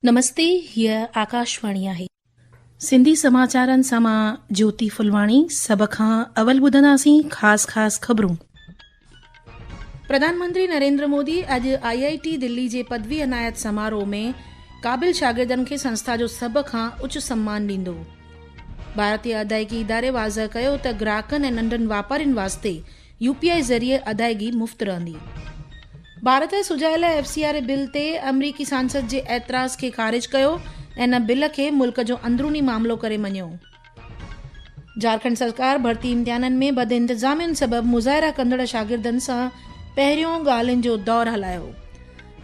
नमस्ते, हीअ आकाशवाणी आहे। सिंधी समाचारनि सां मां ज्योति फुलवाणी। सभ खां अवल ॿुधंदासीं ख़ास ख़बरूं। प्रधानमंत्री नरेंद्र मोदी अॼु IIT दिल्ली जे पदवी अनायत समारोह में क़ाबिल शागिर्दनि खे संस्था जो सभ खां उच्च सम्मान ॾींदो। भारतीय अदायगी इदारे वाज़ह कयो त ग्राहकनि ऐं नंढनि वापारियुनि वास्ते UPI ज़रिए अदायगी मुफ़्त रहंदी। भारत सुझायल FCRA बिल ते अमरीकी सांसद जे ऐतराज़ खे ख़ारिज कयो ऐं इन बिल खे मुल्क जो अंदरूनी मामलो करे मञियो। झारखंड सरकार भर्ती इम्तिहाननि में बद इंतज़ामियुनि सबबि मुज़ाहिरा कंदड़ शागिर्दनि सां पहिरियों ॻाल्हियुनि जो दौरु हलायो।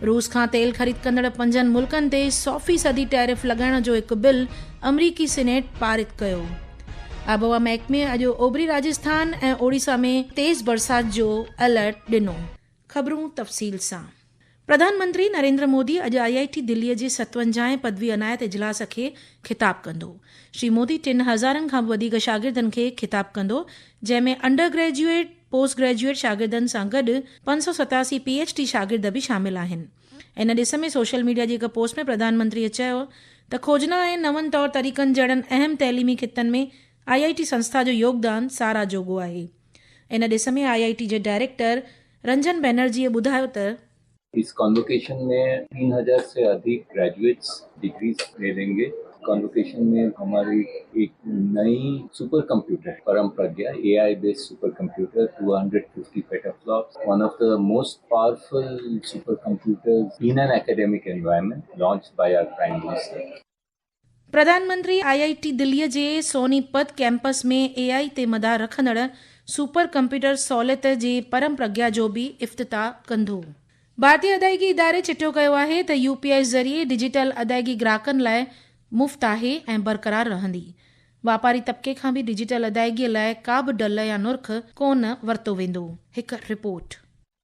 रूस खां तेल ख़रीद कंदड़ 5 मुल्कनि ते 100% टैरिफ लॻाइण जो हिकु बिल अमरीकी सीनेट पारित कयो। आबोहवा महकमे अॼु ओभरी राजस्थान ऐं ओडिशा में तेज़ बरसात जो अलर्ट ॾिनो। ख़बरूं तफ़सील सां। प्रधानमंत्री नरेंद्र मोदी अॼु IIT दिल्लीअ जे 57 पदवी अनायत इजलास खे ख़िताब कंदो। श्री मोदी 3000 खां वधीक शागिर्दनि खे ख़िताब कंदो, जंहिंमें अंडर ग्रेजुएट, पोस्ट ग्रेजुएट शागिर्दनि सां गॾु 587 PhD शागिर्द बि शामिल आहिनि। इन ॾिस में सोशल मीडिया जी हिकु पोस्ट में प्रधानमंत्रीअ चयो त खोजना ऐं नवनि तौर तरीक़नि जहिड़नि अहम तइलीमी खितनि में IIT संस्था जो योगदान सारा जोॻो आहे। इन ॾिस में IIT जे डायरेक्टर रंजन बैनर्जीअ ॿुधायो त इस कॉन्वोकेशन में 3000 से अधिक ग्रेजुएट्स डिग्रीज ले लेंगे। कॉन्वोकेशन में हमारी एक नई supercomputer Param Pragya AI based supercomputer 250 petaflops, one of the most powerful supercomputers in an academic environment launched by our prime minister. प्रधानमंत्री IIT दिल्लीअ जे सोनीपत कैंपस में AI ते मदार रखंदड़ सुपर कंप्यूटर सहूलियत जे परम प्रज्ञा जो बि इफ़्तिताह कंदो। भारतीय अदायगी इदारे चिठो कयो आहे त UPI ज़रिए डिजिटल अदायगी ग्राहकनि लाइ मुफ़्त आहे ऐं बरक़रार रहंदी। वापारी तबिके खां बि डिजिटल अदायगीअ लाइ का बि डल या नुर्ख कोन वरितो वेंदो। हिकु रिपोर्ट।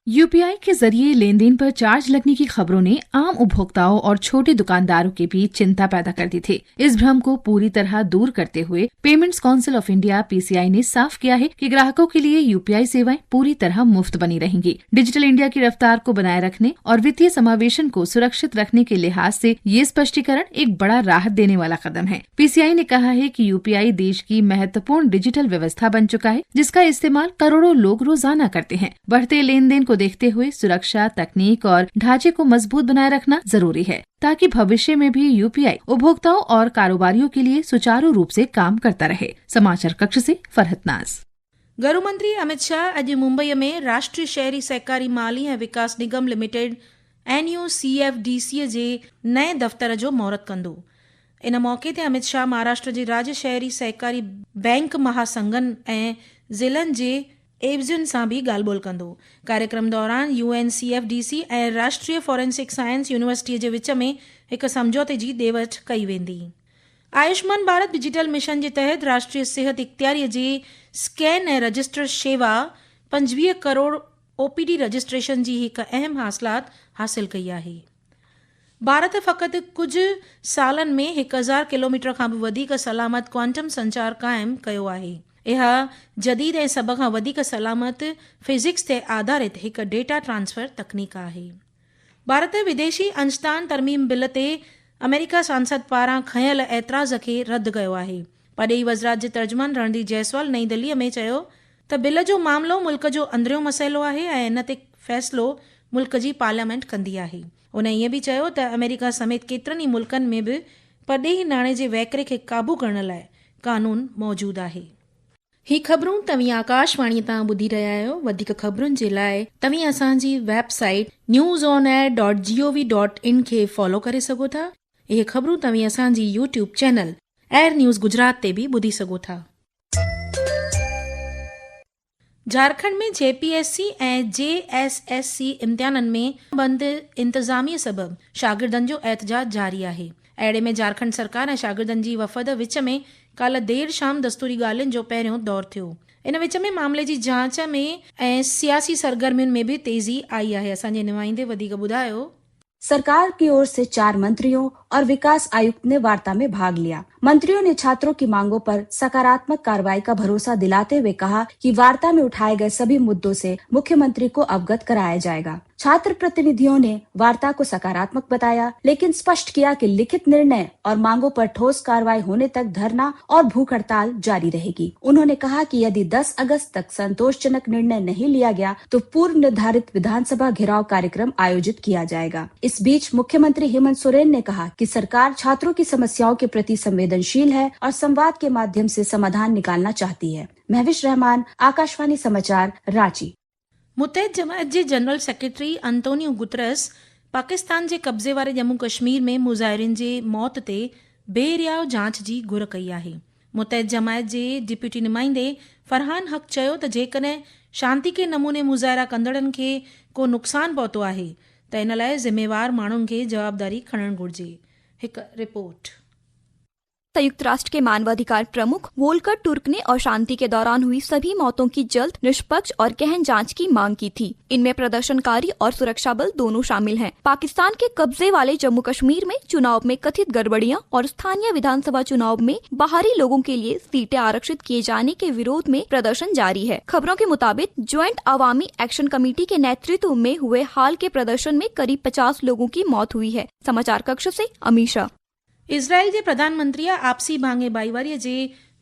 UPI के जरिए लेन देन पर चार्ज लगने की खबरों ने आम उपभोक्ताओं और छोटे दुकानदारों के बीच चिंता पैदा कर दी थी। इस भ्रम को पूरी तरह दूर करते हुए payments council of India PCI ने साफ किया है कि ग्राहकों के लिए UPI सेवाएं पूरी तरह मुफ्त बनी रहेंगी। डिजिटल इंडिया की रफ्तार को बनाए रखने और वित्तीय समावेशन को सुरक्षित रखने के लिहाज से ये स्पष्टीकरण एक बड़ा राहत देने वाला कदम है। PCI ने कहा है कि UPI देश की महत्वपूर्ण डिजिटल व्यवस्था बन चुका है, जिसका इस्तेमाल करोड़ों लोग रोजाना करते हैं। बढ़ते लेन देन को देखते हुए सुरक्षा, तकनीक और ढांचे को मजबूत बनाए रखना जरूरी है, ताकि भविष्य में भी UPI उपभोक्ताओं और कारोबारियों के लिए सुचारू रूप से काम करता रहे। समाचार कक्ष से फरहत नाज। गृह मंत्री अमित शाह अॼु मुंबईअ में राष्ट्रीय शहरी सहकारी माली ऐं विकास निगम लिमिटेड NUCFDC जे नए दफ़्तर जो महूरत कंदो। इन मौके ते अमित शाह महाराष्ट्र जे राज्य शहरी सहकारी बैंक महासंघनि ऐं ज़िलनि जे एवज़ियुनि सां बि ॻाल्हि ॿोल कंदो। कार्यक्रम दौरान UNCFDC ऐं राष्ट्रीय फॉरेंसिक साइंस यूनिवर्सिटीअ जे विच में हिकु समझौते जी ॾे वठि कई वेंदी। आयुष्मान भारत डिजिटल मिशन जे तहत राष्ट्रीय सिहत इख्तियारीअ जे स्कैन ऐं रजिस्टर शेवा 25 करोड़ OPD रजिस्ट्रेशन जी हिकु अहम हासिलात हासिल कई आहे। भारत फ़क़ति कुझु सालनि में 1000 किलोमीटर खां बि वधीक सलामत क्वांटम संचार क़ाइमु कयो आहे। इहा जदीद ऐं सभ खां वधीक सलामत फिज़िक्स ते आधारित हिकु डेटा ट्रांसफर तकनीक आहे। भारत विदेशी अंशदान तरमीम बिल ते अमेरिका सांसद पारां खयल ऐतराज़ खे रद्द कयो आहे। परॾेही वज़रात जे तर्जुमान रणदीप जायसवाल नईं दिल्लीअ में चयो त बिल जो मामलो मुल्क जो अंदरियो मसइलो आहे ऐं इन ते फ़ैसिलो मुल्क जी पार्लियामेंट कंदी आहे। उन ईअं बि चयो त अमेरिका समेत केतिरनि ई मुल्कनि में बि परॾेही नाणे जे वहिकिरे खे क़ाबू करण लाइ कानून मौजूदु आहे। ही ख़बरूं तव्हीं आकाशवाणी तां ॿुधी रहिया आहियो। वधीक ख़बरुनि जे लाइ तव्हीं असांजी वेबसाइट newsonair.gov.in खे फॉलो करे सघो था। इहे ख़बरूं तव्हीं असांजी YouTube channel air news Gujarat ते बि ॿुधी सघो था। झारखंड में JPSC ऐं JSSC इम्तिहाननि में बंद इंतज़ामिया सबबि शागिर्दनि जो एहतजाज जारी आहे। अहिड़े में झारखंड सरकार ऐं शागिर्दनि जी वफ़द विच में काल्ह देर शाम दस्तूरी ॻाल्हियुनि जो पहिरियों दौरु थियो। इन विच में मामले जी जांच में ऐं सियासी सरगर्मियुनि में भी तेजी आई है। असांजे नुमाइंदे वधीक ॿुधायो। सरकार की ओर से 4 मंत्रियों और विकास आयुक्त ने वार्ता में भाग लिया। मंत्रियों ने छात्रों की मांगों पर सकारात्मक कार्रवाई का भरोसा दिलाते हुए कहा कि वार्ता में उठाए गए सभी मुद्दों से मुख्यमंत्री को अवगत कराया जाएगा। छात्र प्रतिनिधियों ने वार्ता को सकारात्मक बताया, लेकिन स्पष्ट किया कि लिखित निर्णय और मांगों पर ठोस कार्रवाई होने तक धरना और भूख हड़ताल जारी रहेगी। उन्होंने कहा कि यदि 10 अगस्त तक संतोषजनक निर्णय नहीं लिया गया तो पूर्व निर्धारित विधानसभा घेराव कार्यक्रम आयोजित किया जाएगा। इस बीच मुख्यमंत्री हेमंत सोरेन ने कहा कि सरकार छात्रों की समस्याओं के प्रति संवेदनशील है और संवाद के माध्यम से समाधान निकालना चाहती है। महविश रहमान, आकाशवाणी समाचार, रांची। मुत्तहिद जमायत जे general secretary Antonio Guterres Pakistan जे कब्ज़े वारे जम्मू कश्मीर में मुज़ाहिरीन जे मौत ते बेरियाव जांच जी घुर कई आहे। मुत्तहिद जमायत जे डिप्यूटी नुमाइंदे फरहान हक़ चयो त जेकॾहिं शांति के नमूने मुज़ाहिरा कंदड़नि खे को नुक़सान पहुतो आहे त इन लाइ ज़िम्मेवार माण्हुनि खे जवाबदारी खणणु घुर्जे। हिकु रिपोर्ट। संयुक्त राष्ट्र के मानवाधिकार प्रमुख वोल्कर टुर्क ने अशांति के दौरान हुई सभी मौतों की जल्द, निष्पक्ष और गहन जांच की मांग की थी। इनमें प्रदर्शनकारी और सुरक्षा बल दोनों शामिल हैं। पाकिस्तान के कब्जे वाले जम्मू कश्मीर में चुनाव में कथित गड़बड़ियां और स्थानीय विधानसभा चुनाव में बाहरी लोगों के लिए सीटें आरक्षित किए जाने के विरोध में प्रदर्शन जारी है। खबरों के मुताबिक ज्वाइंट अवामी एक्शन कमेटी के नेतृत्व में हुए हाल के प्रदर्शन में करीब 50 लोगों की मौत हुई है। समाचार कक्ष से अमीशा। इज़राइल जे प्रधानमंत्री आपसी भाङे भाईवारीअ जे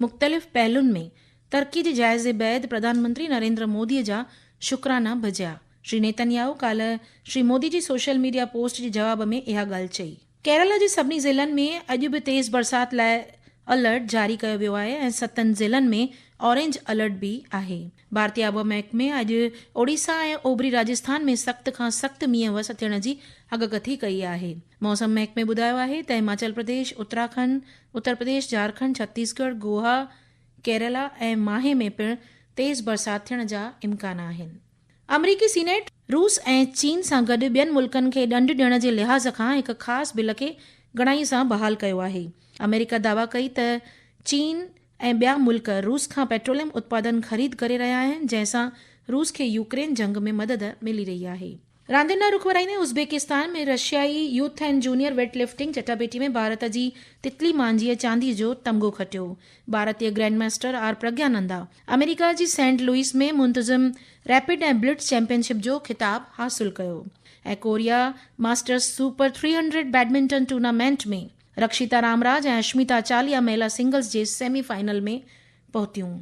मुख़्तलिफ़ पहलुनि में तरक़ी जे जाइज़े बैदि प्रधानमंत्री नरेंद्र मोदीअ जा शुक्राना भजिया। श्री नेतन्याहू काल्ह Shri Modi ji social media post जे जवाब में इहा ॻाल्हि चई। केरल जे सभिनी ज़िलनि में अॼु बि तेज़ बरसात लाइ अलर्ट जारी कयो वियो आहे ऐं 7 ज़िलनि में ऑरेंज अलर्ट भी आहे। भारतीय आबहवा महकमे अॼु ओडिशा ऐं ओभरी राजस्थान में सख़्त खां सख़्त मींहं वस थियण जी आगाही कई आहे। मौसम महकमे ॿुधायो आहे त हिमाचल प्रदेश, उत्तराखंड, उत्तर प्रदेश, झारखंड, छत्तीसगढ़, गोवा, केरला ऐं माहे में पिणु तेज़ बरसात थियण जा इम्कान आहिनि। अमरीकी सीनेट रूस ऐं चीन सां गॾु ॿियनि मुल्कनि खे ॾंड ॾियण जे लिहाज़ खां हिकु ख़ासि बिल खे घणाई सां बहाल कयो आहे। अमेरिका दावा कई त चीन ऐं ॿिया मुल्क रूस खां पेट्रोलियम उत्पादन ख़रीद करे रहिया आहिनि, जंहिंसां रूस खे यूक्रेन जंग में मदद मिली रही आहे। रांदियुनि लाइ रुख वराईंदे उज़्बेकिस्तान में रशियाई youth and junior weight lifting चटाभेटी में भारत जी तितली मांझीअ चांदी जो तमग़ो खटियो। भारतीय grand master R Praggnanandhaa America जी सेंट लुइस में मुंतज़िम रैपिड ऐं ब्लिट्स चैंपियनशिप जो ख़िताब हासिल कयो। ऐं Korea Masters super 300 badminton tournament में रक्षिता रामराज ऐं अश्मिता चालिया महिला सिंगल्स जे सेमीफाइनल में पहुतियूं।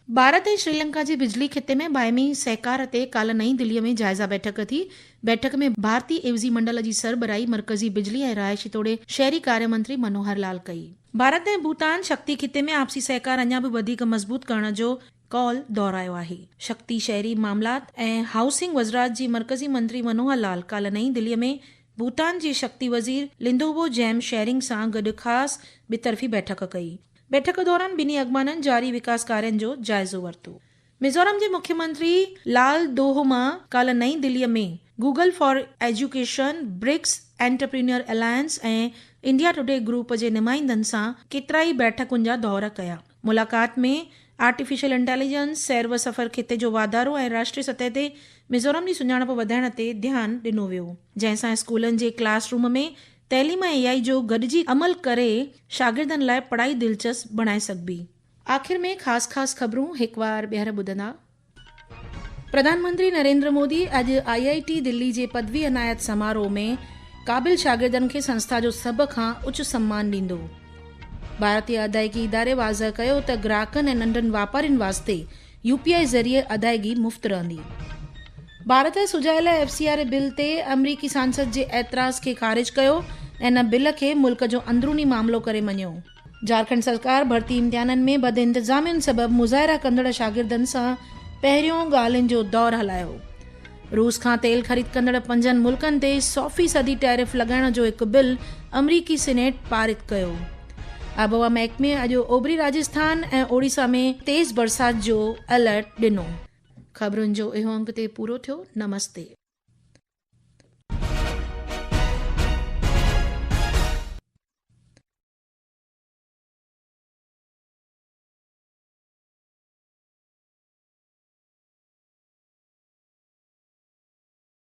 भारत ऐं श्रीलंका जे बिजली खिते में बाहिमी सहकार ते काल्ह नईं दिल्लीअ में जाइज़ा बैठक थी। बैठक में भारतीय एवज़ी मंडल जी सरबराही मरकज़ी बिजली ऐं रहायशी तोड़े शहरी कार्य मंत्री मनोहर लाल कई। भारत ऐं भूटान शक्ति खिते में आपसी सहकार अञा बि वधीक मज़बूत करण जो कॉल दोहरायो आहे। शक्ति, शहरी मामलात ऐं हाउसिंग वज़रात जी मरकज़ी मंत्री मनोहर लाल काल्ह नईं दिल्लीअ में भूटान जी शक्ति वज़ीर लिंदोबो जैम शेरिंग सां गॾु ख़ासि बितरफ़ी बैठक कई। बैठक दौरान ॿिन्ही अॻवाननि जारी विकास कार्यनि जो जाइज़ो वरितो। मिज़ोरम जे मुख्यमंत्री लाल दोहोमा काल्ह नईं दिल्लीअ में Google for education, BRICS entrepreneur alliance ऐं इंडिया टुडे ग्रुप जे नुमाइंदनि सां केतिराई बैठकुनि जा दौरा कया। मुलाक़ात में आर्टिफिशियल इंटेलिजेंस, सैर व सफ़र खिते जो वाधारो ऐं राष्ट्रीय सतह ते मिज़ोरम जी सुञाणप वधाइण ते ध्यानु ॾिनो वियो, जंहिंसां स्कूलनि जे क्लासरूम में तइलीम ऐं AI जो गॾिजी अमल करे शागिर्दनि लाइ पढ़ाई दिलचस्प बणाए सघिबी। आख़िर में ख़ासि ख़बरूं हिकु बार ॿीहर ॿुधंदा। प्रधानमंत्री नरेंद्र मोदी अॼु IIT दिल्ली जे पदवी अनायत समारोह में क़ाबिल शागिर्दनि खे संस्था जो सभ खां उच्च सम्मान ॾींदो। भारतीय अदायगी इदारे वाज़ह कयो त ग्राहकनि ऐं नंढनि वापारियुनि वास्ते UPI ज़रिए अदायगी मुफ़्त रहंदी। भारत सुझायल FCRA बिल ते अमरीकी सांसद जे ऐतराज़ खे ख़ारिज कयो ऐं न बिल खे मुल्क जो अंदरूनी मामिलो करे मञियो। झारखंड सरकार भर्ती इम्तिहाननि में बद इंतज़ामियुनि सबबि मुज़ाहिरा कंदड़ शागिर्दनि सां पहिरियों ॻाल्हियुनि जो दौरु हलायो। रूस खां तेल ख़रीद कंदड़ 5 मुल्कनि ते 100% टैरिफ लॻाइण जो हिकु बिल अमरीकी सीनेट पारित कयो। आबहवा महकमे अॼु ओभरी राजस्थान ऐं ओडिशा में तेज़ बरसात जो अलर्ट ॾिनो। ख़बरुनि जो इहो अंक ते पूरो थियो। नमस्ते।